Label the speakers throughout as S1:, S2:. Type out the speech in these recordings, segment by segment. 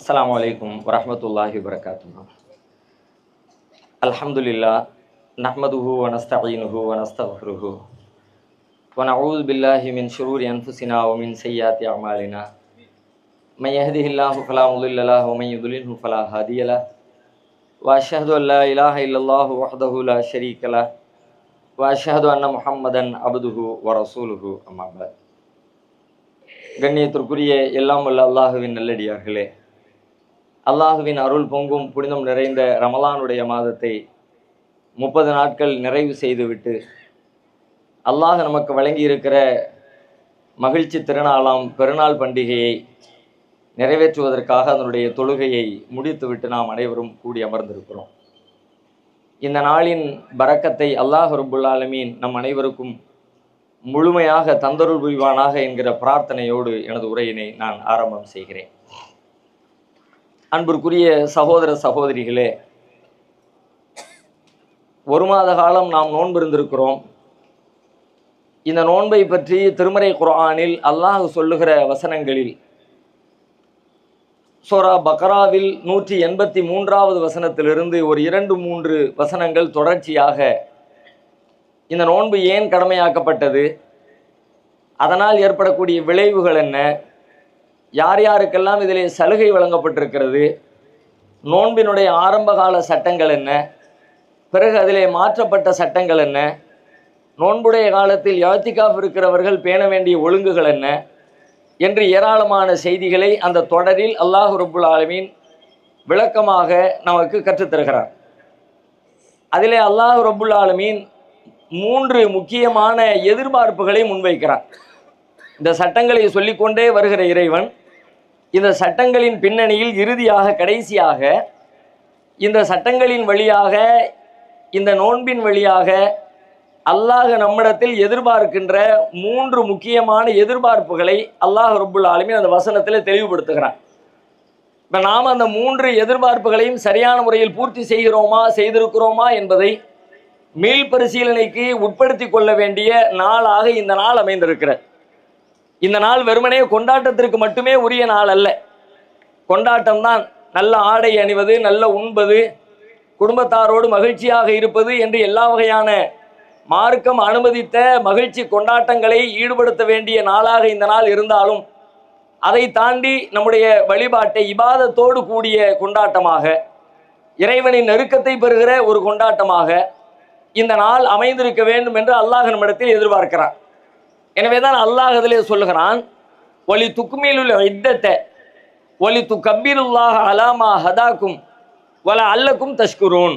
S1: அஸ்ஸலாமு அலைக்கும் வரஹ்மத்துல்லாஹி வபரகாத்துஹு. அல்ஹம்துலில்லாஹ் நஹ்மதுஹு வ நஸ்தஈனுஹு வ நஸ்தக்ஃபிருஹு வ நஊது பில்லாஹி மின் ஷுரூரி அன்ஃபுஸினா வ மின் ஸய்யிஆத்தி அஅமாலினா. மை யஹ்திஹில்லாஹு ஃபலா முضில்ல லஹு வ மை யுض்லில்ஹு ஃபலா ஹாதிய லஹு. வ அஷ்ஹது அன் லா இலாஹ இல்லல்லாஹு வஹ்தஹு லா ஷரீக லஹு வ அஷ்ஹது அன்ன முஹம்மதன் அப்துஹு வ ரசூலுஹு. அம்மா பஅத். கண்ணியத்திற்குரிய எல்லாம் வல்ல அல்லாஹுவின் நல்லடியார்களே, அல்லாஹுவின் அருள் பொங்கும் புனிதம் நிறைந்த ரமலானுடைய மாதத்தை 30 நாட்கள் நிறைவு செய்துவிட்டு அல்லாஹ் நமக்கு வழங்கி இருக்கிற மகிழ்ச்சி திருநாளாம் பெருநாள் பண்டிகையை நிறைவேற்றுவதற்காக அதனுடைய தொழுகையை முடித்துவிட்டு நாம் அனைவரும் கூடி அமர்ந்திருக்கிறோம். இந்த நாளின் பரக்கத்தை அல்லாஹ் ரப்புல் ஆலமீன் நம் அனைவருக்கும் முழுமையாக தந்தருள் புரிவானாக என்கிற பிரார்த்தனையோடு எனது உரையினை நான் ஆரம்பம் செய்கிறேன். அன்பிற்குரிய சகோதர சகோதரிகளே, ஒரு மாத காலம் நாம் நோன்பு இருந்திருக்கிறோம். இந்த நோன்பை பற்றி திருமறை குர்ஆனில் அல்லாஹ் சொல்லுகிற வசனங்களில் சூரா பக்ராவில் 183வது வசனத்திலிருந்து ஒரு 2-3 வசனங்கள் தொடர்ச்சியாக இந்த நோன்பு ஏன் கடமையாக்கப்பட்டது, அதனால் ஏற்படக்கூடிய விளைவுகள் என்ன, யார் யாருக்கெல்லாம் இதிலே சலுகை வழங்கப்பட்டிருக்கிறது, நோன்பினுடைய ஆரம்பகால சட்டங்கள் என்ன, பிறகு அதிலே மாற்றப்பட்ட சட்டங்கள் என்ன, நோன்புடைய காலத்தில் இஅ்திகாஃப் இருக்கிறவர்கள் பேண வேண்டிய ஒழுங்குகள் என்ன என்று ஏராளமான செய்திகளை அந்த தொடரில் அல்லாஹ் ரப்புல் ஆலமீன் விளக்கமாக நமக்கு கற்றுத்தருகிறார். அதிலே அல்லாஹ் ரப்புல் ஆலமீன் 3 முக்கியமான எதிர்பார்ப்புகளை முன்வைக்கிறார். இந்த சட்டங்களை சொல்லிக்கொண்டே வருகிற இறைவன் இந்த சட்டங்களின் பின்னணியில் இறுதியாக கடைசியாக இந்த சட்டங்களின் வழியாக இந்த நோன்பின் வழியாக அல்லாஹ் நம்மிடத்தில் எதிர்பார்க்கின்ற 3 முக்கியமான எதிர்பார்ப்புகளை அல்லாஹ் ரப்புல் ஆலமீன் அந்த வசனத்தில் தெளிவுபடுத்துகிறான். இப்போ நாம் அந்த 3 எதிர்பார்ப்புகளையும் சரியான முறையில் பூர்த்தி செய்திருக்கிறோமா என்பதை மீள் பரிசீலனைக்கு உட்படுத்தி கொள்ள வேண்டிய நாளாக இந்த நாள் அமைந்திருக்கிறது. இந்த நாள் வெறுமனே கொண்டாட்டத்திற்கு மட்டுமே உரிய நாள் அல்ல. கொண்டாட்டம் தான், நல்ல ஆடை அணிவது, நல்ல உண்பது, குடும்பத்தாரோடு மகிழ்ச்சியாக இருப்பது என்று எல்லா வகையான மார்க்கம் அனுமதித்த மகிழ்ச்சி கொண்டாட்டங்களை ஈடுபடுத்த வேண்டிய நாளாக இந்த நாள் இருந்தாலும், அதை தாண்டி நம்முடைய வழிபாட்டை இபாதத்தோடு கூடிய கொண்டாட்டமாக, இறைவனின் நெருக்கத்தை பெறுகிற ஒரு கொண்டாட்டமாக இந்த நாள் அமைந்திருக்க வேண்டும் என்று அல்லாஹ் நம்மிடத்தில் எதிர்பார்க்கிறான். எனவேதான் அல்லாஹ் அதிலே சொல்லுகிறான், ஒலி துக்குமீலுல் இத்தத்தை ஒலி து கப்பீருல்லாஹ அலாமா ஹதாக்கும் வல அல்லக்கும் தஷ்குரூன்.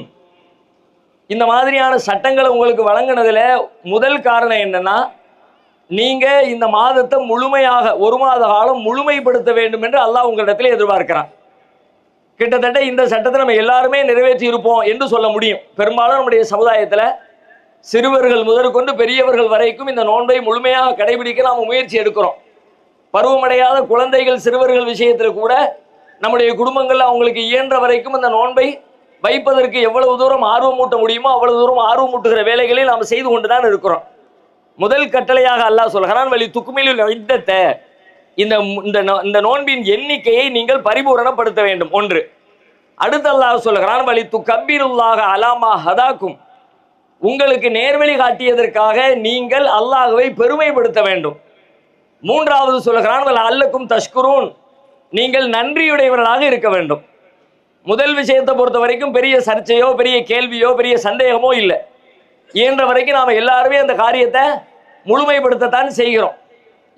S1: இந்த மாதிரியான சட்டங்களை உங்களுக்கு வழங்கினதில் முதல் காரணம் என்னன்னா, நீங்க இந்த மாதத்தை முழுமையாக 1 மாத காலம் முழுமைப்படுத்த வேண்டும் என்று அல்லாஹ் உங்களிடத்தில் எதிர்பார்க்கிறான். கிட்டத்தட்ட இந்த சட்டத்தை நம்ம எல்லாருமே நிறைவேற்றி இருப்போம் என்று சொல்ல முடியும். பெரும்பாலும் நம்முடைய சமுதாயத்தில் சிறுவர்கள் முதற்கொண்டு பெரியவர்கள் வரைக்கும் இந்த நோன்பை முழுமையாக கடைபிடிக்க நாம் முயற்சி எடுக்கிறோம். பருவமடையாத குழந்தைகள் சிறுவர்கள் விஷயத்தில் கூட நம்முடைய குடும்பங்களில் அவங்களுக்கு இயன்ற வரைக்கும் இந்த நோன்பை வைப்பதற்கு எவ்வளவு தூரம் ஆர்வமூட்ட முடியுமோ அவ்வளவு தூரம் ஆர்வமூட்டுகிற வேலைகளை நாம் செய்து கொண்டு தான் இருக்கிறோம். முதல் கட்டளையாக அல்லாஹ் சொல்கிறான், வலி துக்குமிலுல் இத்தத்தை, இந்த நோன்பின் எண்ணிக்கையை நீங்கள் பரிபூரணப்படுத்த வேண்டும். 1. அடுத்து அல்லாஹ் சொல்கிறான், வலி து கப்பீருல்லாஹ அலாமா ஹதாக்கும், உங்களுக்கு நேர்வழி காட்டியதற்காக நீங்கள் அல்லாஹ்வை பெருமைப்படுத்த வேண்டும். 3வது சொல்கிறான், வல அல்லக்கும் தஷ்குரூன், நீங்கள் நன்றியுடையவர்களாக இருக்க வேண்டும். முதல் விஷயத்தை பொறுத்த வரைக்கும் பெரிய சர்ச்சையோ பெரிய கேள்வியோ பெரிய சந்தேகமோ இல்லை. இயன்ற வரைக்கும் நாம் எல்லாருமே அந்த காரியத்தை முழுமைப்படுத்தத்தான் செய்கிறோம்.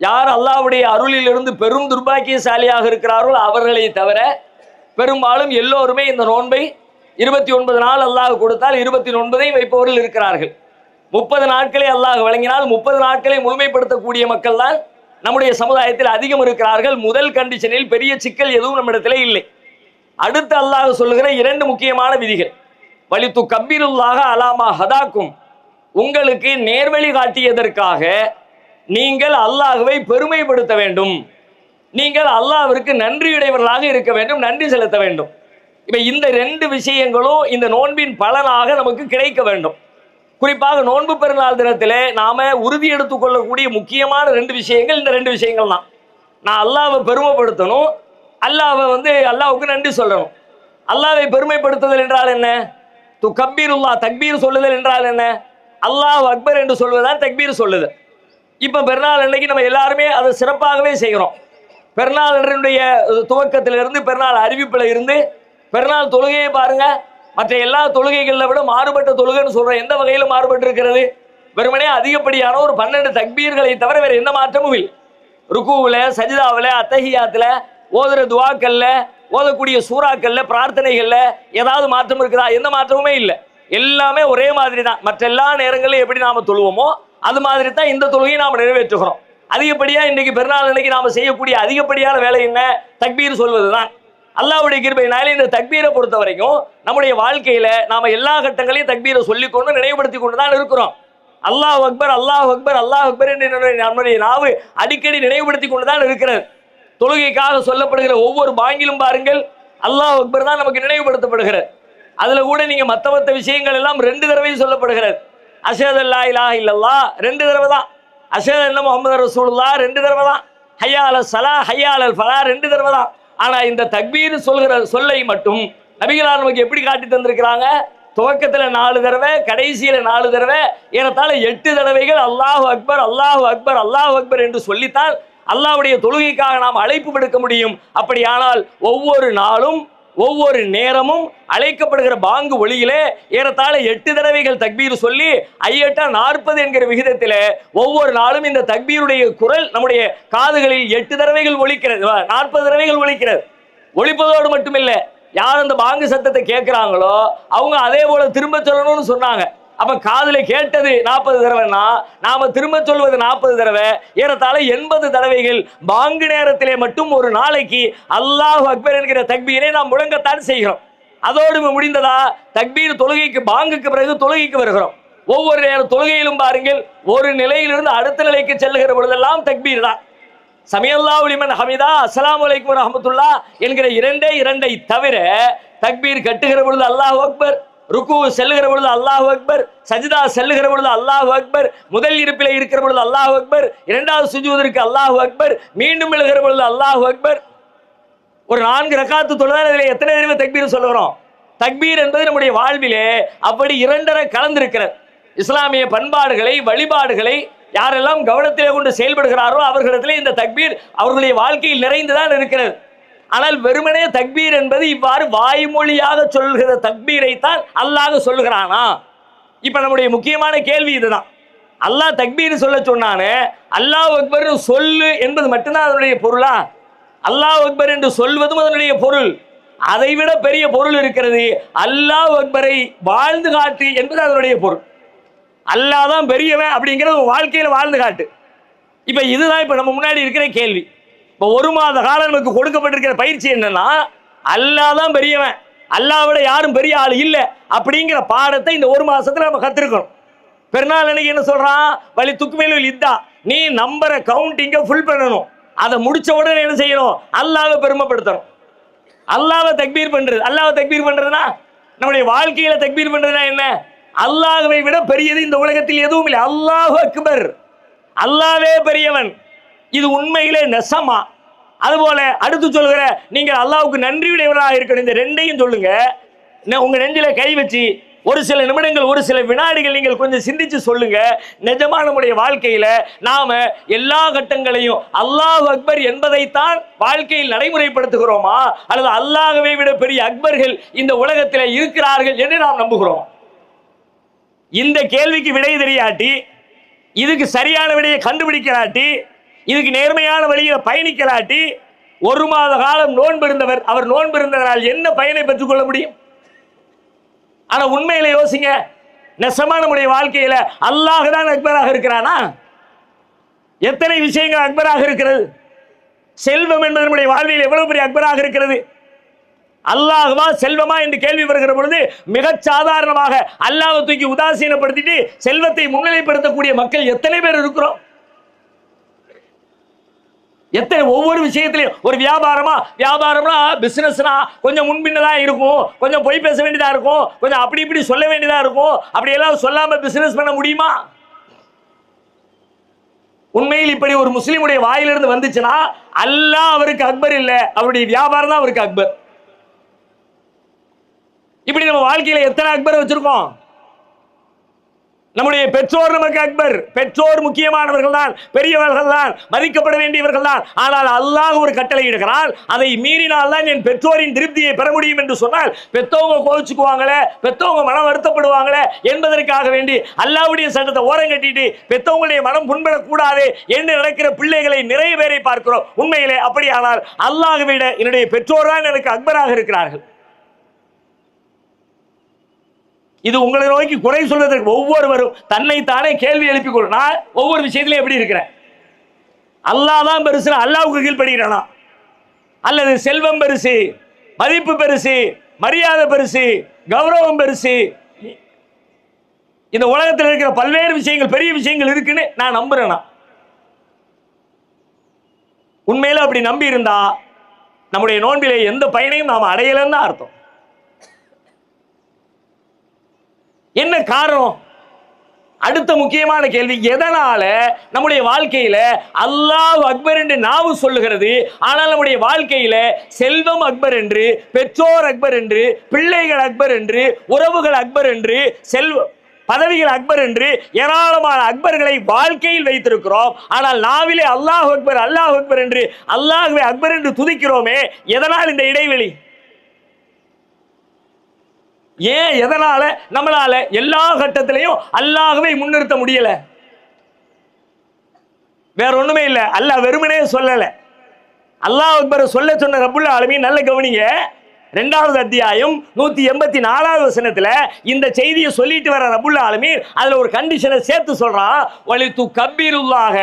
S1: யார் அல்லாஹ்வுடைய அருளிலிருந்து பெரும் துர்பாக்கியசாலியாக இருக்கிறார்களோ அவர்களை தவிர பெரும்பாலும் எல்லோருமே இந்த நோன்பை 29 நாள் அல்லாஹ் கொடுத்தால் 29ஐ வைப்பவர்கள் இருக்கிறார்கள். 30 நாட்களை அல்லாஹ் வழங்கினால் 30 நாட்களை முழுமைப்படுத்தக்கூடிய மக்கள் தான் நம்முடைய சமுதாயத்தில் அதிகம் இருக்கிறார்கள். முதல் கண்டிஷனில் பெரிய சிக்கல் எதுவும் நம்மிடத்திலே இல்லை. அடுத்து அல்லாஹ் சொல்லுகிற 2 முக்கியமான விதிகள், வலி து கப்பீருல்லாஹ அலாமா ஹதாக்கும், உங்களுக்கு நேர்வழி காட்டியதற்காக நீங்கள் அல்லாஹ்வை பெருமைப்படுத்த வேண்டும், நீங்கள் அல்லாஹ்விற்கு நன்றியுடையவர்களாக இருக்க வேண்டும், நன்றி செலுத்த வேண்டும். இப்ப இந்த 2 விஷயங்களும் இந்த நோன்பின் பலனாக நமக்கு கிடைக்க வேண்டும். குறிப்பாக நோன்பு பெருநாள் தினத்திலே நாம உறுதி எடுத்துக்கொள்ளக்கூடிய முக்கியமான 2 விஷயங்கள் இந்த 2 விஷயங்கள் தான். நான் அல்லாஹ்வை பெருமைப்படுத்தணும், அல்லாஹ்வை அல்லாஹ்வுக்கு நன்றி சொல்லணும். அல்லாஹ்வை பெருமைப்படுத்துதல் என்றால் என்ன? துகப்பீருல்லாஹ், தக்பீர் சொல்லுதல் என்றால் என்ன? அல்லாஹ் அக்பர் என்று சொல்வதுதான் தக்பீர் சொல்லுதல். இப்போ பெருநாள் அன்னைக்கு நம்ம எல்லாருமே அதை சிறப்பாகவே செய்கிறோம். பெருநாள் அன்றைய துவக்கத்திலிருந்து பெருநாள் அறிவிப்பில் இருந்து பெருநாள் தொழுகையை பாருங்க, மற்ற எல்லா தொழுகைகளை விட மாறுபட்ட தொழுகைன்னு சொல்ற எந்த வகையில் மாறுபட்டு இருக்கிறது? வெறுமனே அதிகப்படியான ஒரு 12 தக்பீர்களை தவிர வேற எந்த மாற்றமும் இல்லை. ருக்குவில், சஜிதாவில், அத்தஹியாத்தில், ஓதுற துவாக்கல்ல, ஓதக்கூடிய சூறாக்கள்ல, பிரார்த்தனைகள்ல ஏதாவது மாற்றம் இருக்குதா? எந்த மாற்றமுமே இல்லை. எல்லாமே ஒரே மாதிரி தான். மற்ற எல்லா நேரங்களிலும் எப்படி நாம தொழுவோமோ அது மாதிரி தான் இந்த தொழுகையை நாம் நிறைவேற்றுகிறோம். அதிகப்படியா இன்னைக்கு பெருநாள் அன்னைக்கு நாம செய்யக்கூடிய அதிகப்படியான வேலை என்ன? தக்பீர் சொல்வதுதான். அல்லாஹ்வுடைய கிருபையினால இந்த தக்பீரை பொறுத்த வரைக்கும் நம்முடைய வாழ்க்கையில நாம எல்லா கட்டங்களையும் தக்பீரை சொல்லிக்கொண்டு நினைவுபடுத்தி கொண்டு தான் இருக்கிறோம். அல்லாஹ் அக்பர், அல்லாஹ் அக்பர், அல்லாஹ் அக்பர் என்று நம்முடைய நாவு அடிக்கடி நினைவுபடுத்தி கொண்டு தான் இருக்கிறது. தொழுகைக்காக சொல்லப்படுகிற ஒவ்வொரு பாங்கிலும் பாருங்கள், அல்லாஹ் அக்பர் தான் நமக்கு நினைவுபடுத்தப்படுகிறது. அதுல கூட நீங்க மத்த விஷயங்கள் எல்லாம் 2 தடவை சொல்லப்படுகிறது. அஷ்ஹது அல்லா இலாஹ இல்லல்லாஹ் 2 தடவை தான். அஷ்ஹது அன்ன முஹம்மது ரசூலுல்லாஹ் 2 தடவை தான். ஹய்யா அலல் ஸலா, ஹய்யா அலல் ஃபலா 2 தடவை தான். ஆனா இந்த தக்பீர் சொல்கிற சொல்லை மட்டும் நபிகளார் நமக்கு எப்படி காட்டி தந்திருக்கிறாங்க? துவக்கத்துல 4 தடவை, கடைசியில 4 தடவை, ஏறத்தாழ 8 தடவைகள் அல்லாஹு அக்பர், அல்லாஹு அக்பர், அல்லாஹு அக்பர் என்று சொல்லித்தான் அல்லாஹ்வுடைய தொழுகைக்காக நாம் அழைப்பு விடுக்க முடியும். அப்படியானால் ஒவ்வொரு நாளும் ஒவ்வொரு நேரமும் அழைக்கப்படுகிற பாங்கு ஒளியிலே ஏறத்தாழ 8 தடவைகள் தக்பீர் சொல்லி 8 40 என்கிற விகிதத்தில் ஒவ்வொரு நாளும் இந்த தக்பீருடைய குரல் நம்முடைய காதுகளில் 8 தடவைகள் ஒலிக்கிறது, 40 தடவைகள் ஒலிக்கிறது. ஒலிப்பதோடு மட்டுமில்லை, யார் அந்த பாங்கு சத்தத்தை கேட்கிறாங்களோ அவங்க அதே போல திரும்ப சொல்லணும்னு சொன்னாங்க. அப்ப காதுல கேட்டது 40 தடவைன்னா நாம திரும்ப சொல்வது 40 தடவை, ஏறத்தாழ 80 தடவைகள் பாங்கு நேரத்திலே மட்டும் ஒரு நாளைக்கு அல்லாஹ் அக்பர் என்கிற தக்பீரை நாம் முழங்கத்தான் செய்கிறோம். அதோடு முடிந்ததா? தக்பீர் தொழுகைக்கு பாங்குக்கு பிறகு தொழுகைக்கு வருகிறோம். ஒவ்வொரு நேர தொழுகையிலும் பாருங்கள், ஒரு நிலையிலிருந்து அடுத்த நிலைக்கு செல்லுகிற பொழுதெல்லாம் தக்பீர் தான். சமியல்லாஹு லிமன் ஹமிதா, அஸ்ஸலாமு அலைக்கும் வரஹ்மத்துல்லாஹ் என்கிற 2 தவிர தக்பீர் கட்டுகிற பொழுது அல்லாஹ் அக்பர், ருக்கு செல்லுகிற பொழுது அல்லாஹ் அக்பர், சஜிதா செல்லுகிற பொழுது அல்லாஹ் அக்பர், முதல் இருப்பிலே இருக்கிற பொழுது அல்லாஹ் அக்பர், 2வது சுஜூதிற்கு அல்லாஹ் அக்பர், மீண்டும் எழுகிற பொழுது அல்லாஹ் அக்பர். ஒரு 4 ரக்காத்து தொழுதால் அதில் எத்தனை தடவை தக்பீர் சொல்லுகிறோம்? தக்பீர் என்பது நம்முடைய வாழ்விலே அப்படி 2 கலந்திருக்கிறது. இஸ்லாமிய பண்பாடுகளை, வழிபாடுகளை யாரெல்லாம் கவனத்திலே கொண்டு செயல்படுகிறாரோ அவர்களிடத்திலே இந்த தக்பீர் அவர்களுடைய வாழ்க்கையில் நிறைந்துதான் இருக்கிறது. ஆனால் வெறுமனே தக்பீர் என்பது இவ்வாறு வாய்மொழியாக சொல்கிற தக்பீரை தான் அல்லாஹ் சொல்லுகிறானா? இப்ப நம்முடைய முக்கியமான கேள்வி இதுதான். அல்லாஹ் தக்பீர் சொல்ல சொன்னானே, அல்லாஹ் அக்பர் சொல்லு என்பது மட்டும்தான் அதனுடைய பொருளா? அல்லாஹ் அக்பர் என்று சொல்வதும் அதனுடைய பொருள். அதைவிட பெரிய பொருள் இருக்கிறது. அல்லாஹ் அக்பரை வாழ்ந்து காட்டு என்பது அதனுடைய பொருள். அல்லாஹ் தான் பெரியவன் அப்படிங்கிறது வாழ்க்கையில வாழ்ந்து காட்டு. இப்ப இதுதான் இப்ப நம்ம முன்னாடி இருக்கிற கேள்வி. இப்போ 1 மாத காலம் நமக்கு கொடுக்கப்பட்டிருக்கிற பயிற்சி என்னன்னா, அல்லாஹ் தான் பெரியவன், அல்லாஹ் விட யாரும் பெரிய ஆள் இல்லை அப்படிங்கிற பாடத்தை இந்த 1 மாசத்துல நம்ம கத்துருக்கணும். பெருநாள் அன்னைக்கு என்ன சொல்றான்? வலி துக்குமேல் இதா, நீ நம்பரை கவுண்டிங்க ஃபுல் பண்ணணும். அதை முடிச்ச உடனே என்ன செய்யணும்? அல்லாஹ்வை பெருமைப்படுத்தணும். அல்லாஹ்வை தக்பீர் பண்றது. அல்லாஹ்வை தக்பீர் பண்றதுனா நம்முடைய வாழ்க்கையில தக்பீர் பண்றதுனா என்ன? அல்லாஹ்வை விட பெரியது இந்த உலகத்தில் எதுவும் இல்லை. அல்லாஹ் அக்பர், அல்லாஹ்வே பெரியவன். இது உண்மையிலே நெசமா? அதுபோல அடுத்து சொல்கிற நீங்கள் அல்லாஹ்வுக்கு நன்றியுடையவராக இருக்கணும். இந்த 2ஐயும் சொல்லுங்க. உங்க நெஞ்சில கை வச்சு ஒரு சில நிமிடங்கள், ஒரு சில வினாடிகள் நீங்கள் கொஞ்சம் சிந்திச்சு சொல்லுங்க. நிஜமா நம்முடைய வாழ்க்கையில நாம எல்லா கட்டங்களையும் அல்லாஹ் அக்பர் என்பதைத்தான் வாழ்க்கையில் நடைமுறைப்படுத்துகிறோமா, அல்லது அல்லாஹ்வை விட பெரிய அக்பர்கள் இந்த உலகத்தில் இருக்கிறார்கள் என்று நாம் நம்புகிறோம்? இந்த கேள்விக்கு விடை தெரியாட்டி, இதுக்கு சரியான விடையை கண்டுபிடிக்கலாட்டி, இதுக்கு நேர்மையான வழியில பயணிக்கலாட்டி 1 மாத காலம் நோன்பு இருந்தவர் அவர் நோன்பு இருந்ததனால் என்ன பயனை பெற்றுக் கொள்ள முடியும்? ஆனா உண்மையில யோசிங்க, நெசமா நம்முடைய வாழ்க்கையில அல்லாஹ் தான் அக்பராக இருக்கிறானா? எத்தனை விஷயங்கள் அக்பராக இருக்கிறது? செல்வம் என்பது நம்முடைய வாழ்வில் எவ்வளவு பெரிய அக்பராக இருக்கிறது? அல்லாஹ்வா செல்வமா என்று கேள்வி வருகிற பொழுது மிகச் சாதாரணமாக அல்லாஹ்வை தூக்கி உதாசீனப்படுத்திட்டு செல்வத்தை முன்னிலைப்படுத்தக்கூடிய மக்கள் எத்தனை பேர் இருக்கிறோம்? எத்தனை ஒவ்வொரு விஷயத்திலையும் ஒரு வியாபாரம்னா பிசினஸ்னா கொஞ்சம் முன்பின்னதான் இருக்கும், கொஞ்சம் பொய் பேச வேண்டியதா இருக்கும், கொஞ்சம் அப்படி இப்படி சொல்ல வேண்டியதா இருக்கும். அப்படி எல்லாம் சொல்லாம பிசினஸ் பண்ண முடியுமா? உண்மையில் இப்படி ஒரு முஸ்லிமுடைய வாயிலிருந்து வந்துச்சுன்னா அல்லாஹ் அவருக்கு அக்பர் இல்ல, அவருடைய வியாபாரம் தான் அவருக்கு அக்பர். இப்படி நம்ம வாழ்க்கையில எத்தனை அக்பர் வச்சிருக்கோம்? நம்முடைய பெற்றோர் நமக்கு அக்பர். பெற்றோர் முக்கியமானவர்கள் தான், பெரியவர்கள் தான், மதிக்கப்பட வேண்டியவர்கள் தான். ஆனால் அல்லாஹ் ஒரு கட்டளை இடுகிறான், அதை மீறினால் தான் என் பெற்றோரின் திருப்தியை பெற முடியும் என்று சொன்னால் பெற்றவங்க கோவிச்சுக்குவாங்களே, பெற்றவங்க மனம் வருத்தப்படுவாங்களே என்பதற்காக வேண்டி அல்லாஹ்வுடைய சட்டத்தை ஓரம் கட்டிட்டு பெற்றவங்களுடைய மனம் புண்படக்கூடாது என்று நடக்கிற பிள்ளைகளை நிறைய பேரை பார்க்கிறோம். உண்மையிலே அப்படியானால் அல்லாஹ்வை விட என்னுடைய பெற்றோர் தான் எனக்கு அக்பராக இருக்கிறார்கள். இது உங்களை நோக்கி குறை சொல்வதற்கு ஒவ்வொருவரும் தன்னை தானே கேள்வி எழுப்பிக் கொள்ளும். நான் ஒவ்வொரு விஷயத்திலும் எப்படி இருக்கிறேன்? அல்லாஹ் தான் பெருசு, அல்லாஹ்வுக்கு கீழ்ப்படுகிறானா? அல்லது செல்வம் பெருசு, மதிப்பு பெருசு, மரியாதை பெருசு, கௌரவம் பெருசு, இந்த உலகத்தில் இருக்கிற பல்வேறு விஷயங்கள் பெரிய விஷயங்கள் இருக்குன்னு நான் நம்புறேனா? உண்மையில அப்படி நம்பி இருந்தா நம்முடைய நோன்பிலே எந்த பயனையும் நாம் அடையலன்னு தான் அர்த்தம். என்ன காரணம்? அடுத்த முக்கியமான கேள்வி, எதனால நம்முடைய வாழ்க்கையில அல்லாஹ் அக்பர் என்று நாவு சொல்லுகிறது, ஆனால் நம்முடைய வாழ்க்கையில செல்வம் அக்பர் என்று, பெற்றோர் அக்பர் என்று, பிள்ளைகள் அக்பர் என்று, உறவுகள் அக்பர் என்று, பதவிகள் அக்பர் என்று ஏராளமான அக்பர்களை வாழ்க்கையில் வைத்திருக்கிறோம். ஆனால் நாவிலே அல்லாஹ் அக்பர் அல்லாஹ் அக்பர் என்று அல்லாஹ்வை அக்பர் என்று துதிக்கிறோமே, எதனால் இந்த இடைவெளி? ஏன், எதனால நம்மளால எல்லா கட்டத்திலையும் அல்லாஹ்வை முன்னிறுத்த முடியல? வேற ஒண்ணுமே இல்ல, அல்லாஹ் வெறுமனே சொல்லல. அல்லாஹ் அக்பர் சொல்ல சொன்ன ரப்புல் ஆலமீன், நல்ல கவனிங்க, 2வது அத்தியாயம் 184வது வசனத்துல இந்த செய்தியை சொல்லிட்டு வர ரப்புல் ஆலமீன் அதுல ஒரு கண்டிஷனை சேர்த்து சொல்றான், வலித்து கபீருல்லாஹ,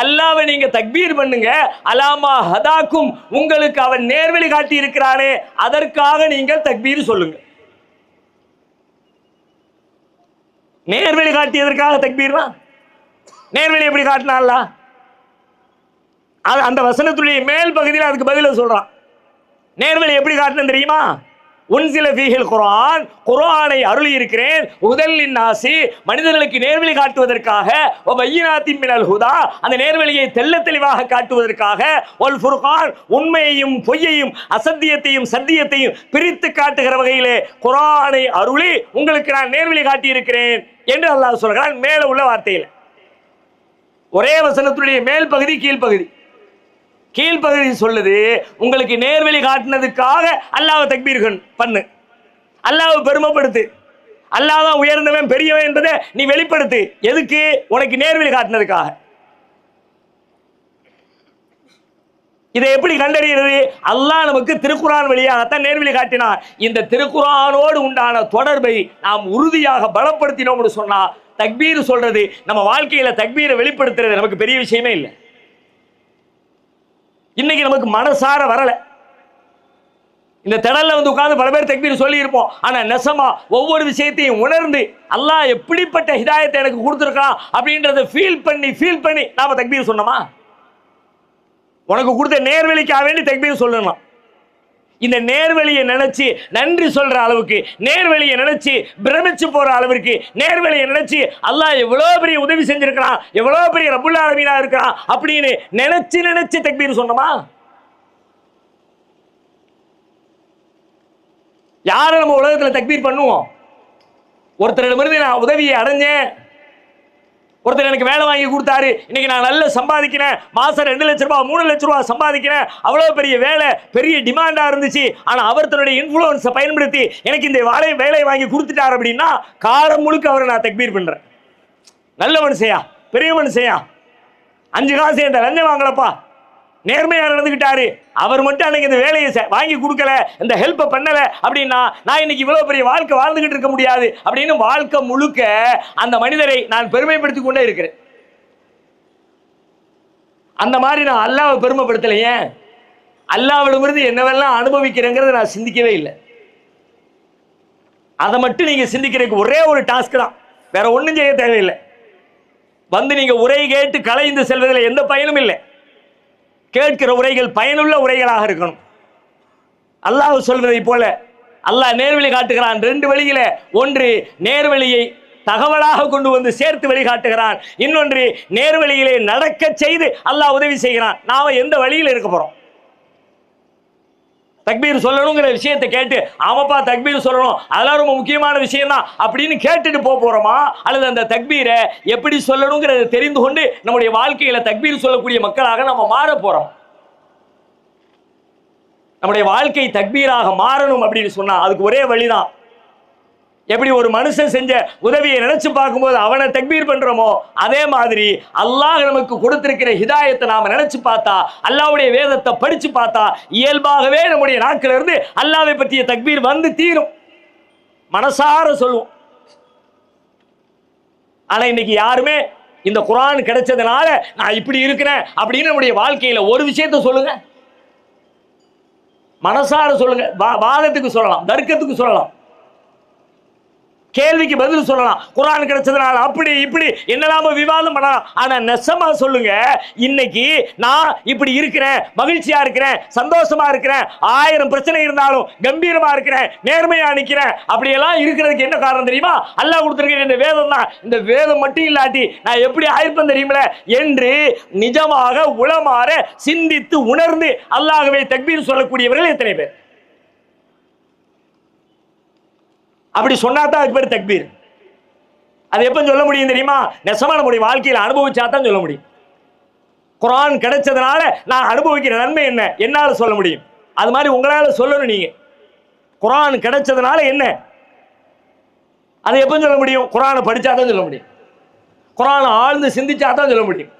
S1: அல்லாஹ்வை நீங்க தக்பீர் பண்ணுங்க, அலாமா ஹதாக்கும், உங்களுக்கு அவன் நேர்வழி காட்டி இருக்கிறானே அதற்காக நீங்கள் தக்பீர் சொல்லுங்க. நேர்வழி காட்டியதற்காக தக்பீர் தான். நேர்வழி எப்படி காட்டினால? அந்த வசனத்துடைய மேல் பகுதியில் அதுக்கு பதில சொல்றான். நேர்வழி எப்படி காட்டினு தெரியுமா? உன்சில ஃபீஹில் குர்ஆன், குர்ஆனை அருளி இருக்கிறேன், ஹுதல்லின் நாசி, மனிதர்களுக்கு நேர்வழி காட்டுவதற்காக, வ பையினாத்தின் மினல் ஹுதா, அந்த நேர்வழியை தெள்ள தெளிவாக காட்டுவதற்காக, வல் ஃபுர்கான், உண்மையையும் பொய்யையும் அசத்தியத்தையும் சத்தியத்தையும் பிரித்து காட்டுகிற வகையிலே குர்ஆனை அருளி உங்களுக்கு நான் நேர்வழி காட்டி இருக்கிறேன் என்று அல்லாஹ் சொல்கிறான். மேல உள்ள வார்த்தையில் ஒரே வசனத்துடைய மேல் பகுதி கீழ்ப்பகுதி. கீழ்ப்பகுதி சொல்லுது, உங்களுக்கு நேர்வழி காட்டினதுக்காக அல்லாஹ்வை தக்பீர் பண்ணு, அல்லாஹ்வை பெருமைப்படுத்து, அல்லாஹ் தான் உயர்ந்தவன் பெரியவன் என்பதை நீ வெளிப்படுத்து. எதுக்கு? உனக்கு நேர்வழி காட்டினதுக்காக. இதை எப்படி கண்டறிகிறது? அல்லாஹ் நமக்கு திருக்குர்ஆன் வழியாகத்தான் நேர்வழி காட்டினார். இந்த திருக்குர்ஆனோடு உண்டான தொடர்பை நாம் உறுதியாக பலப்படுத்தினோம்னு சொன்னா தக்பீர் சொல்றது, நம்ம வாழ்க்கையில தக்பீரை வெளிப்படுத்துறது நமக்கு பெரிய விஷயமே இல்லை. இன்னைக்கு நமக்கு மனசார வரல. இந்த திடல்ல வந்து உட்கார்ந்து பல பேர் தக்பீர் சொல்லி இருப்போம். ஆனா நெசமா ஒவ்வொரு விஷயத்தையும் உணர்ந்து அல்லாஹ் எப்படிப்பட்ட ஹிதாயத்தை எனக்கு கொடுத்திருக்கான் அப்படின்றத ஃபீல் பண்ணி நாம தக்பீர் சொன்னோமா? உனக்கு கொடுத்த நேர்வழிக்காக வேண்டி தக்பீர் சொல்லணும். இந்த நேர்வழியை நினைச்சு நன்றி சொல்ற அளவுக்கு, நேர்வழியை நினைச்சு பிரமிச்சு போற அளவிற்கு, நேர்வழியை நினைச்சு அல்லாஹ் எவ்வளவு பெரிய உதவி செஞ்சிருக்கிறான், எவ்வளவு பெரிய ரப்புல் ஆலமீனா இருக்கிறான் அப்படின்னு நினைச்சு தக்பீர் சொன்னோமா? யாரை நம்ம உலகத்துல தக்பீர் பண்ணுவோம்? ஒருத்தரிடமிருந்து நான் உதவியை அடைஞ்சேன், ஒருத்தர் எனக்கு வேலை வாங்கி கொடுத்தாரு, இன்னைக்கு நான் நல்லா சம்பாதிக்கிறேன், மாசம் 2 லட்ச ரூபாய் 3 லட்ச ரூபாய் சம்பாதிக்கிறேன், அவ்வளவு பெரிய வேலை, பெரிய டிமாண்டா இருந்துச்சு, ஆனா அவர் தன்னுடைய இன்ஃப்ளூயன்ஸை பயன்படுத்தி எனக்கு இந்த வேலை வாங்கி கொடுத்துட்டார் அப்படின்னா காலம் முழுக்க அவரை நான் தக்பீர் பண்றேன். நல்ல மனுஷையா, பெரிய மனுஷையா, 5 காசு என்ற லஞ்சம் வாங்கலப்பா, நேர்மையா நடந்துக்கிட்டாரு, அவர் மட்டும் அன்னைக்கு இந்த வேலையை வாங்கி கொடுக்கல, இந்த ஹெல்ப் பண்ணல அப்படின்னா நான் இன்னைக்கு இவ்வளவு பெரிய வாழ்க்கை வாழ்ந்துகிட்டு இருக்க முடியாது அப்படின்னு வாழ்க்கை முழுக்க அந்த மனிதரை நான் பெருமைப்படுத்திக் கொண்டே இருக்கிறேன். அந்த மாதிரி நான் அல்லாஹ்வை பெருமைப்படுத்தலையே, அல்லாஹ்விடமிருந்து என்னவெல்லாம் அனுபவிக்கிறேங்கிறத நான் சிந்திக்கவே இல்லை. அதை மட்டும் நீங்க சிந்திக்கிறதுக்கு ஒரே ஒரு டாஸ்க் தான், வேற ஒன்றும் செய்ய தேவையில்லை. வந்து நீங்க உரை கேட்டு கலைந்து செல்வதில் எந்த பயனும் இல்லை. கேட்கிற உரைகள் பயனுள்ள உரைகளாக இருக்கணும். அல்லாஹ் சொல்வதை போல அல்லாஹ் நேர்வழி காட்டுகிறான் 2 வழியில. ஒன்று, நேர்வழியை
S2: தகவலாக கொண்டு வந்து சேர்த்து வழிகாட்டுகிறான். இன்னொன்று நேர்வழியிலே நடக்க செய்து அல்லாஹ் உதவி செய்கிறான். நாம எந்த வழியில் இருக்க போறோம்? தக்பீர் சொல்லணுங்கிற விஷயத்தை கேட்டு ஆமாப்பா தக்பீர் சொல்லணும் அதெல்லாம் ரொம்ப முக்கியமான விஷயம் தான் அப்படின்னு கேட்டுட்டு போறோமா, அல்லது அந்த தக்பீரை எப்படி சொல்லணுங்கிறத தெரிந்து கொண்டு நம்முடைய வாழ்க்கையில தக்பீர் சொல்லக்கூடிய மக்களாக நம்ம மாற போறோம்? நம்முடைய வாழ்க்கை தக்பீராக மாறணும் அப்படின்னு சொன்னா அதுக்கு ஒரே வழிதான். எப்படி ஒரு மனுஷன் செஞ்ச உதவியை நினைச்சு பார்க்கும்போது அவனை தக்பீர் பண்றோமோ, அதே மாதிரி அல்லாஹ் நமக்கு கொடுத்திருக்கிற ஹிதாயத்தை நாம நினைச்சு பார்த்தா, அல்லாஹ்வுடைய வேதத்தை படிச்சு பார்த்தா, இயல்பாகவே நம்முடைய நாக்கில இருந்து அல்லாஹ்வை பற்றிய தக்பீர் வந்து தீரும். மனசார சொல்லுவோம். ஆனா இன்னைக்கு யாருமே இந்த குர்ஆன் கிடைச்சதுனால நான் இப்படி இருக்கிறேன் அப்படின்னு நம்முடைய வாழ்க்கையில ஒரு விஷயத்தை சொல்லுங்க, மனசார சொல்லுங்க. வாதத்துக்கு சொல்லலாம், தர்க்கத்துக்கு சொல்லலாம், கேள்விக்கு பதில் சொல்லலாம். குர்ஆன் கிடைச்சதுனால அப்படி இப்படி என்னெல்லாம விவாதம் பண்ணலாம். ஆனா நெசமா சொல்லுங்க, இன்னைக்கு நான் இப்படி இருக்கிறேன், மகிழ்ச்சியா இருக்கிறேன், சந்தோஷமா இருக்கிறேன், 1000 பிரச்சனை இருந்தாலும் கம்பீரமா இருக்கிறேன், நேர்மையா நிக்கிறேன், அப்படியெல்லாம் இருக்கிறதுக்கு என்ன காரணம் தெரியுமா? அல்லாஹ் கொடுத்திருக்கிற இந்த வேதம் தான். இந்த வேதம் மட்டும் இல்லாட்டி நான் எப்படி ஆயிருப்பேன் தெரியுமில என்று நிஜமாக உளமாற சிந்தித்து உணர்ந்து அல்லாஹ்வை தக்பீர் சொல்லக்கூடியவர்கள் எத்தனை பேர்? அப்படி சொன்னாதான் அதுக்கு பேர் தக்பீர். அது எப்ப சொல்ல முடியும் தெரியுமா? நெசமா நம்முடைய வாழ்க்கையில் அனுபவிச்சா தான் சொல்ல முடியும். குர்ஆன் கிடைச்சதுனால நான் அனுபவிக்கிற நன்மை என்ன என்னால சொல்ல முடியும். அது மாதிரி உங்களால சொல்லணும். நீங்க குர்ஆன் கிடைச்சதுனால என்ன, அதை எப்ப சொல்ல முடியும்? குர்ஆனை படிச்சா தான் சொல்ல முடியும். குர்ஆனை ஆழ்ந்து சிந்திச்சா தான் சொல்ல முடியும்.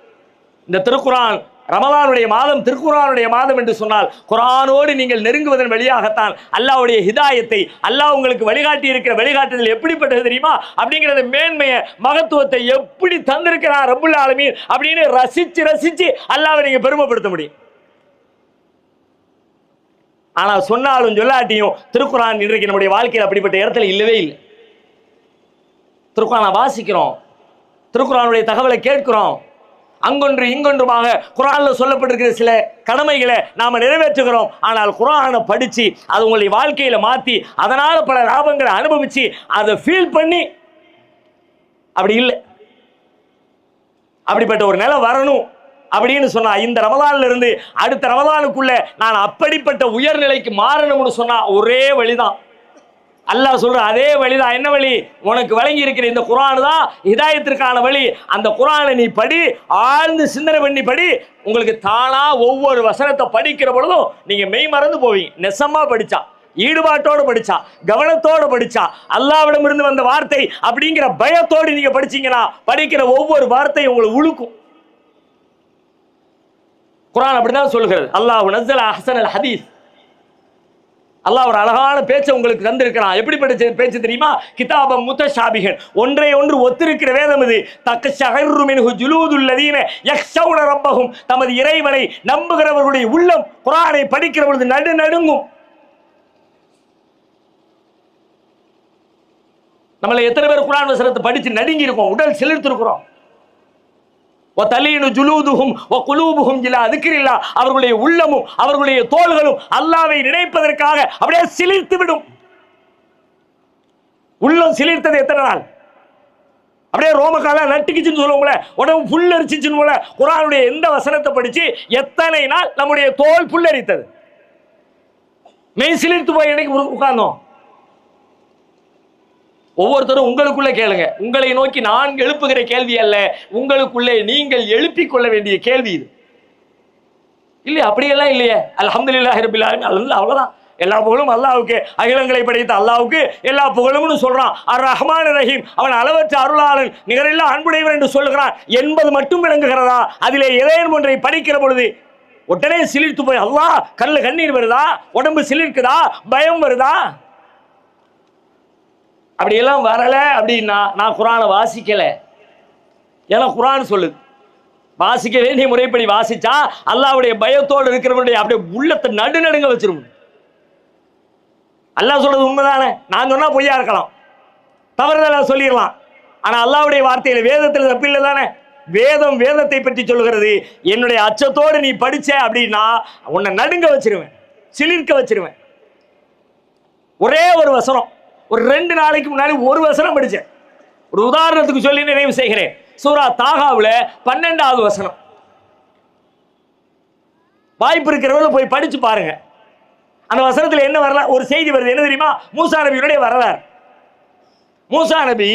S2: இந்த திருக்குர்ஆன் ரமலானுடைய மாதம், திருக்குர்ஆனுடைய மாதம் என்று சொன்னால் குர்ஆனோடு நீங்கள் நெருங்குவதன் வழியாகத்தான் அல்லாஹ்வுடைய ஹிதாயத்தை, அல்லாஹ் உங்களுக்கு வழிகாட்டி இருக்கிற வழிகாட்டுதல் எப்படிப்பட்டது தெரியுமா அப்படிங்கிறத மேன்மையை மகத்துவத்தை எப்படி தந்திருக்கிறார் ரப்புல் ஆலமீன் அப்படின்னு ரசிச்சு ரசிச்சு அல்லாஹ்வை நீங்க பெருமைப்படுத்த முடியும். ஆனா சொன்னாலும் சொல்லாட்டியும் திருக்குர்ஆன் இன்றைக்கு நம்முடைய வாழ்க்கையில் அப்படிப்பட்ட இடத்துல இல்லவே இல்லை. திருக்குர்ஆனை வாசிக்கிறோம், திருக்குர்ஆனுடைய தகவலை கேட்கிறோம், அங்கொன்று இங்கொன்றுமாக குர்ஆன்ல சொல்லப்பட்டிருக்கிற சில கடமைகளை நாம நிறைவேற்றுகிறோம். ஆனால் குர்ஆனை படிச்சு அது உங்களுடைய வாழ்க்கையில மாத்தி அதனால பல லாபங்களை அனுபவிச்சு அதை ஃபீல் பண்ணி அப்படி இல்லை. அப்படிப்பட்ட ஒரு நிலை வரணும் அப்படின்னு சொன்னா இந்த ரமலான்ல இருந்து அடுத்த ரமலானுக்குள்ள நான் அப்படிப்பட்ட உயர்நிலைக்கு மாறணும்னு சொன்னா ஒரே வழிதான். அல்லாஹ் சொல்ற அதே வழிதான். என்ன வழி? உனக்கு வழங்கி இருக்கிற இந்த குர்ஆன் தான் ஹிதாயத்திற்கான வழி. அந்த குர்ஆனை நீ படி, ஆழ்ந்து சிந்தனை பண்ணி படி. உங்களுக்கு தானா ஒவ்வொரு வசனத்தை படிக்கிற பொழுதும் நீங்க மெய் மறந்து போவீங்க. நெசமா படிச்சா, ஈடுபாட்டோடு படிச்சா, கவனத்தோடு படிச்சா, அல்லாஹ்விடமிருந்து வந்த வார்த்தை அப்படிங்கிற பயத்தோடு நீங்க படிச்சீங்கன்னா படிக்கிற ஒவ்வொரு வார்த்தையும் உங்களுக்கு உழுக்கும். குர்ஆன் அப்படிதான் சொல்கிறது. அல்லாஹ் நஸ்ஸல அஹ்ஸனல் ஹதீஸ். அல்லாஹ் ஒரு அழகான பேச்சை உங்களுக்கு தந்திருக்கிறான். எப்படிப்பட்ட பேச்சு தெரியுமா? கிதாபம் முத்தஷாபிஹன், ஒன்றை ஒன்று ஒத்திருக்கிற வேதம் இது. தக்கஷஹரு மின்ஹு ஜுலூதுல் லதீன யக்ஷவுன ரப்பஹும், தமது இறைவனை நம்புகிறவர்களுடைய உள்ளம் குர்ஆனை படிக்கிற பொழுது நடுநடுங்கும். நம்மள எத்தனை பேர் குர்ஆன் வசனத்தை படிச்சு நடுங்கி இருக்கோம், உடல் சிலிர்த்திருக்கிறோம். அவர்களுடைய உள்ளமும் அவர்களுடைய தோள்களும் அல்லாஹ்வை நினைப்பதற்காக அப்படியே சிலிர்த்து விடும். உள்ளம் சிலிர்த்தது எத்தனை நாள்? அப்படியே ரோமக்கால நட்டுக்குச்சுன்னு சொல்லுவோம்ல, உடம்பு புல்லரிச்சுன்னு போல குர்ஆனுடைய எந்த வசனத்தை படிச்சு எத்தனை நாள் நம்முடைய தோல் புல்லரித்தது, மெய் சிலிர்த்து போய் எனக்கு உட்கார்ந்தோம். ஒவ்வொருத்தரும் உங்களுக்குள்ள கேளுங்க. உங்களை நோக்கி நான் எழுப்புகிற கேள்வி அல்ல, உங்களுக்குள்ளே நீங்கள் எழுப்பிக் கொள்ள வேண்டிய கேள்வி இது. இல்லையா? அப்படியெல்லாம் இல்லையே. அல்ஹம்துலில்லாஹி ரப்பில் ஆலமீன், அவ்வளவுதான். எல்லா புகழும் அல்லாஹ்வுக்கு, அகிலங்களை படைத்த அல்லாஹ்வுக்கு எல்லா புகழும்னு சொல்றான். அர் ரஹ்மான் ரஹீம், அவன் அளவற்ற அருளாளன், நிகரில்லா அன்புடையவன் என்று சொல்லுகிறான் என்பது மட்டும் விளங்குகிறதா? அதிலே ஏதேனும் ஒன்றை படிக்கிற பொழுது உடனே சிலிர்த்து போய் அல்லாஹ் கண்ணுல கண்ணீர் வருதா, உடம்பு சிலிர்க்குதா, பயம் வருதா? அப்படியெல்லாம் வரல அப்படின்னா நான் குர்ஆனை வாசிக்கல. ஏன்னா குர்ஆன் சொல்லுது வாசிக்க வேண்டிய முறைப்படி வாசிச்சா அல்லாஹ்வுடைய பயத்தோடு இருக்கிறவருடைய அப்படியே உள்ளத்தை நடுநடுங்க வச்சிரும். அல்லாஹ் சொல்றது உண்மைதானே, நான் சொன்னா பொய்யா இருக்கலாம், தவறுதலா சொல்லிடலாம். ஆனா அல்லாஹ்வுடைய வார்த்தையில வேதத்தில் தப்பில்லை தானே. வேதத்தை பற்றி சொல்லுகிறது. என்னுடைய அச்சத்தோடு நீ படிச்ச அப்படின்னா உன்னை நடுங்க வச்சிருவேன், சிலிர்க்க வச்சிருவேன். ஒரே ஒரு வசனம், ஒரு 2 நாளைக்கு முன்னாடி ஒரு வசனம் படிச்சேன். ஒரு உதாரணத்துக்கு சொல்லி நிறைவு செய்கிறேன். சூரா தாகாவுல 12வது வசனம். வாய்ப்பு இருக்கிறவங்க போய் படிச்சு பாருங்க. அந்த வசனத்தில் என்ன வரலாறு, ஒரு செய்தி வருது. என்ன தெரியுமா? மூசா நபியுடைய வரலாறு. மூசா நபி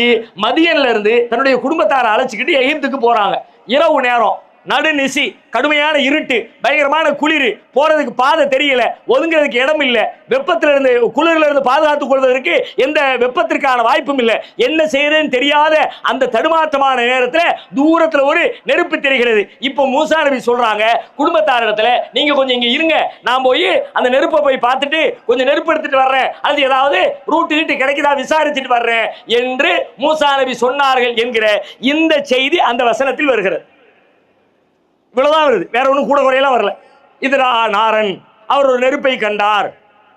S2: மதியன்ல இருந்து தன்னுடைய குடும்பத்தாரை அழைச்சிக்கிட்டு எகிப்துக்கு போறாங்க. இரவு நேரம், நடுநிசி, கடுமையான இருட்டு, பயங்கரமான குளிர், போறதுக்கு பாதை தெரியல, ஒதுங்கிறதுக்கு இடம் இல்லை, வெப்பத்தில இருந்து குளிரில் இருந்து பாதுகாத்துக் கொள்வதற்கு எந்த வெப்பத்திற்கான வாய்ப்பும் இல்லை. என்ன செய்யறதுன்னு தெரியாத அந்த தடுமாற்றமான நேரத்தில் தூரத்தில் ஒரு நெருப்பு தெரிகிறது. இப்போ மூசா நபி சொல்றாங்க குடும்பத்தாரிடத்துல, நீங்க கொஞ்சம் இங்க இருங்க, நான் போய் அந்த நெருப்பை போய் பார்த்துட்டு கொஞ்சம் நெருப்பு எடுத்துட்டு வர்றேன், அது ஏதாவது ரூட்டு கீட்டு கிடைக்குதா விசாரிச்சுட்டு வர்றேன் என்று மூசா நபி சொன்னார்கள் என்கிற இந்த செய்தி அந்த வசனத்தில் வருகிறது. இவ்வளவுதான் வருது, வேற ஒன்றும் கூட குறையெல்லாம் வரல. இது நாரன், அவர் ஒரு நெருப்பை கண்டார்.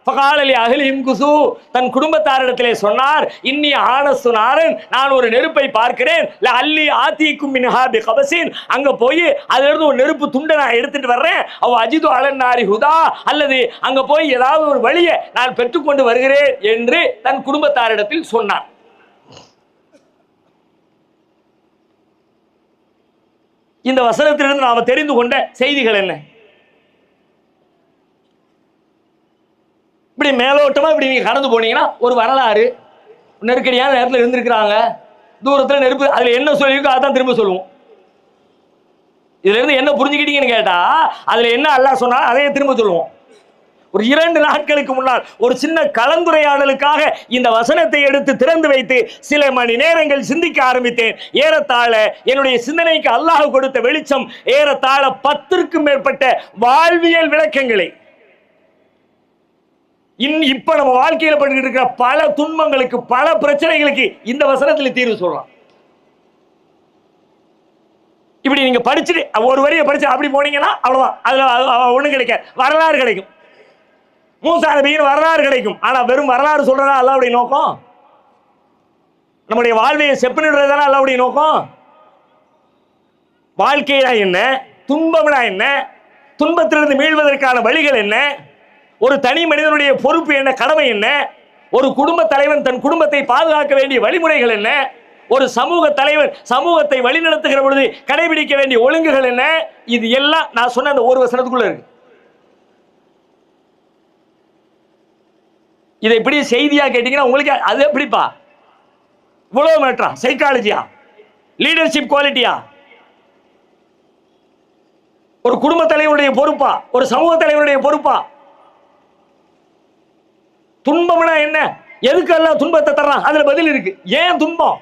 S2: ஃபகாலலி அஹ்லிஹிம் குசு, தன் குடும்பத்தாரிடத்திலே சொன்னார், இன்னி ஆனஸ்து நாரன், நான் ஒரு நெருப்பை பார்க்கிறேன், அல்லி ஆத்திக்கும் மின்ஹா பிகபஸின், அங்க போய் அதுல இருந்து ஒரு நெருப்பு துண்டை நான் எடுத்துட்டு வர்றேன், அவ அஜிது அலன்னாரி ஹுதா, அல்லது அங்க போய் ஏதாவது ஒரு வழியை நான் பெற்றுக்கொண்டு வருகிறேன் என்று தன் குடும்பத்தாரிடத்தில் சொன்னார். இந்த வசனத்திலிருந்து நாம தெரிந்து கொண்ட செய்திகள் என்ன? இப்படி மேலோட்டமா இப்படி நீங்க கடந்து போனீங்கன்னா ஒரு வரலாறு, நெருக்கடியான நேரத்தில் இருந்திருக்கிறாங்க, தூரத்தில் நெருப்பு, அதுல என்ன சொல்லியிருக்கோ அதான் திரும்ப சொல்லுவோம். இதுல இருந்து என்ன புரிஞ்சுக்கிட்டீங்கன்னு கேட்டா, அதுல என்ன அல்லாஹ் சொன்னா அதையே திரும்ப சொல்லுவோம். ஒரு 2 நாட்களுக்கு முன்னால் ஒரு சின்ன கலந்துரையாடலுக்காக இந்த வசனத்தை எடுத்து திறந்து வைத்து சில மணி நேரங்கள் சிந்திக்க ஆரம்பித்தேன். ஏறத்தாழ என்னுடைய சிந்தனைக்கு அல்லாஹ் கொடுத்த வெளிச்சம் ஏறத்தாழ 10க்கும் மேற்பட்ட வாழ்வியல் விளக்கங்களை, இப்ப நம்ம வாழ்க்கையில் பட்டு இருக்கிற பல துன்பங்களுக்கு, பல பிரச்சனைகளுக்கு இந்த வசனத்தில் தீர்வு சொல்லலாம். இப்படி நீங்க படிச்சுட்டு ஒரு வரியை படிச்சு அப்படி போனீங்கன்னா அவ்வளவுதான், அதுல ஒண்ணு கிடைக்காது, வரலாறு கிடைக்கும். மூசா நபியின் வரலாறு கிடைக்கும். ஆனா வெறும் வரலாறு சொல்றதா அல்லாஹ்வுடைய நோக்கம்? நம்முடைய வாழ்வையை செப்பனிடுறதுதானே அல்லாஹ்வுடைய நோக்கம்? வாழ்க்கையா என்ன, துன்பம்னா என்ன, துன்பத்திலிருந்து மீள்வதற்கான வழிகள் என்ன, ஒரு தனி மனிதனுடைய பொறுப்பு என்ன, கடமை என்ன, ஒரு குடும்ப தலைவன் தன் குடும்பத்தை பாதுகாக்க வேண்டிய வழிமுறைகள் என்ன, ஒரு சமூக தலைவன் சமூகத்தை வழிநடத்துகிற பொழுது கடைபிடிக்க வேண்டிய ஒழுங்குகள் என்ன, இது எல்லாம் நான் சொன்ன அந்த ஒரு வசனத்துக்குள்ள இருக்கு. இதை எப்படி செய்தியா கேட்டீங்கன்னா உங்களுக்கு அது எப்படிப்பா இவ்வளவு மேட்டரா? சைக்காலஜியா, லீடர்ஷிப் குவாலிட்டியா, ஒரு குடும்ப தலைவருடைய பொறுப்பா, ஒரு சமூக தலைவருடைய பொறுப்பா? துன்பம்னா என்ன, எதுக்கெல்லாம் துன்பத்தை தர்றான், அதுல பதில் இருக்கு. ஏன் துன்பம்?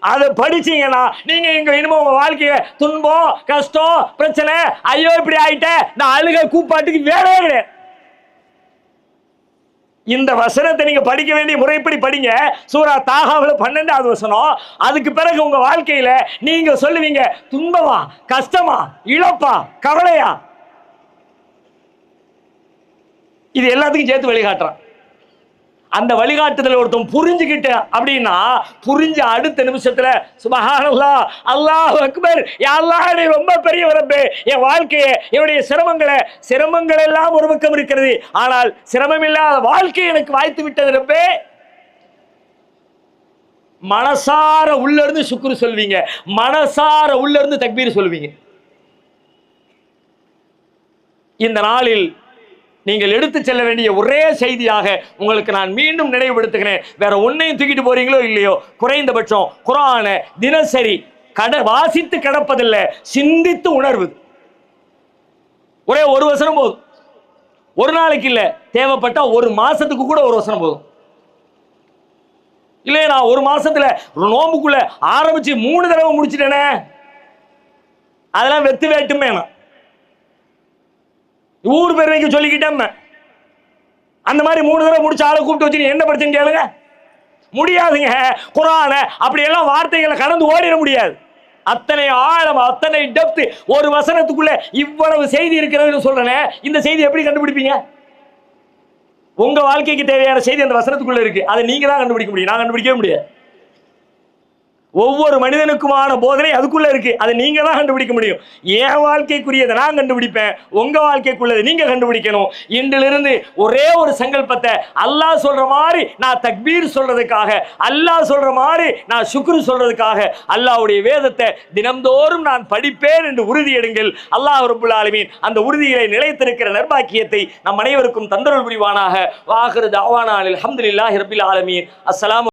S2: அதை படிச்சீங்கன்னா நீங்க இங்க இனிமே உங்க வாழ்க்கைய துன்பம், கஷ்டம், பிரச்சனை, ஐயோ இப்படி ஆயிட்ட, நான் அழுக கூப்பாட்டுக்கு வேறே கிடையாது. இந்த வசனத்தை நீங்க படிக்க வேண்டிய முறைப்படி படிங்க. சூரா தாகாவுல 12வது வசனம். அதுக்கு பிறகு உங்க வாழ்க்கையில நீங்க சொல்லுவீங்க, துன்பமா, கஷ்டமா, இழப்பா, கவலையா, இது எல்லாத்துக்கும் சேர்த்து வழிகாட்டுறான். அந்த வழிகாட்டுதல் ஒருத்தன் புரிஞ்சுக்கிட்ட அப்படின்னா, புரிஞ்ச அடுத்த நிமிஷத்துல சுப்ஹானல்லாஹ், அல்லாஹ் அக்பர், யா அல்லாஹ் நீ ரொம்ப பெரியவர் ரப்பே, என் வாழ்க்கையை, என்னுடைய சிரமங்கள் எல்லாம் ஒரு பக்கம் இருக்கிறது, ஆனால் சிரமம் இல்லாத வாழ்க்கை எனக்கு வாய்த்து விட்டது ரப்பே. மனசார உள்ள இருந்து சுக்ரு சொல்வீங்க, மனசார உள்ள இருந்து தக்பீர் சொல்வீங்க. இந்த நாளில் நீங்கள் எடுத்து செல்ல வேண்டிய ஒரே செய்தியாக உங்களுக்கு நான் மீண்டும் நினைவுபடுத்துகிறேன். வேற ஒன்னையும் தூக்கிட்டு போறீங்களோ இல்லையோ, குறைந்தபட்சம் குர்ஆனை தினசரி வாசித்து கிடப்பதில்லை, சிந்தித்து உணர்வது. ஒரே ஒரு வசனம் போதும், ஒரு நாளைக்கு இல்ல, தேவைப்பட்டா ஒரு மாசத்துக்கு கூட ஒரு வசனம் போதும். இல்லையே நான் ஒரு மாசத்துல நோம்புக்குள்ள ஆரம்பிச்சு 3 தடவை முடிச்சிட்டேனே, அதெல்லாம் வெத்து வேட்டுமே. ஊர் பேர் வைக்க சொல்லிக்கிட்டேன். அந்த மாதிரி 3 தடவை முடிச்சு ஆளை கூப்பிட்டு வச்சு என்ன படிச்சுன்னு கேளுங்க, முடியாதுங்க. குர்ஆனை அப்படி எல்லாம் வார்த்தைகளை கடந்து ஓடிட முடியாது. அத்தனை ஆழம், அத்தனை டெப்த், ஒரு வசனத்துக்குள்ள இவ்வளவு செய்தி இருக்கிறதுன்னு சொல்றேனே, இந்த செய்தி எப்படி கண்டுபிடிப்பீங்க? உங்க வாழ்க்கைக்கு தேவையான செய்தி அந்த வசனத்துக்குள்ள இருக்கு, அதை நீங்க தான் கண்டுபிடிக்க முடியும், நான் கண்டுபிடிக்கவே முடியாது. ஒவ்வொரு மனிதனுக்குமான போதனை அதுக்குள்ள இருக்கு. அதை நீங்க தான் கண்டுபிடிக்க முடியும். என் வாழ்க்கைக்குரியதை நான் கண்டுபிடிப்பேன், உங்க வாழ்க்கைக்குள்ளதை நீங்க கண்டுபிடிக்கணும். இன்றிலிருந்து ஒரே ஒரு சங்கல்பத்தை, அல்லாஹ் சொல்ற மாதிரி நான் தக்பீர் சொல்றதுக்காக, அல்லாஹ் சொல்ற மாதிரி நான் சுக்ரு சொல்றதுக்காக அல்லாஹ்வுடைய வேதத்தை தினம்தோறும் நான் படிப்பேன் என்று உறுதி எடுங்கள். அல்லாஹ் ரப்பல் ஆலமீன் அந்த உறுதியை நிலைத்திருக்கிற நற்பாக்கியத்தை நம் அனைவருக்கும் தந்தருள் புரிவானாக. வாஹிரு தஅவானா அல்ஹம்துலில்லாஹி ரப்பில் ஆலமீன். அஸ்ஸலாமு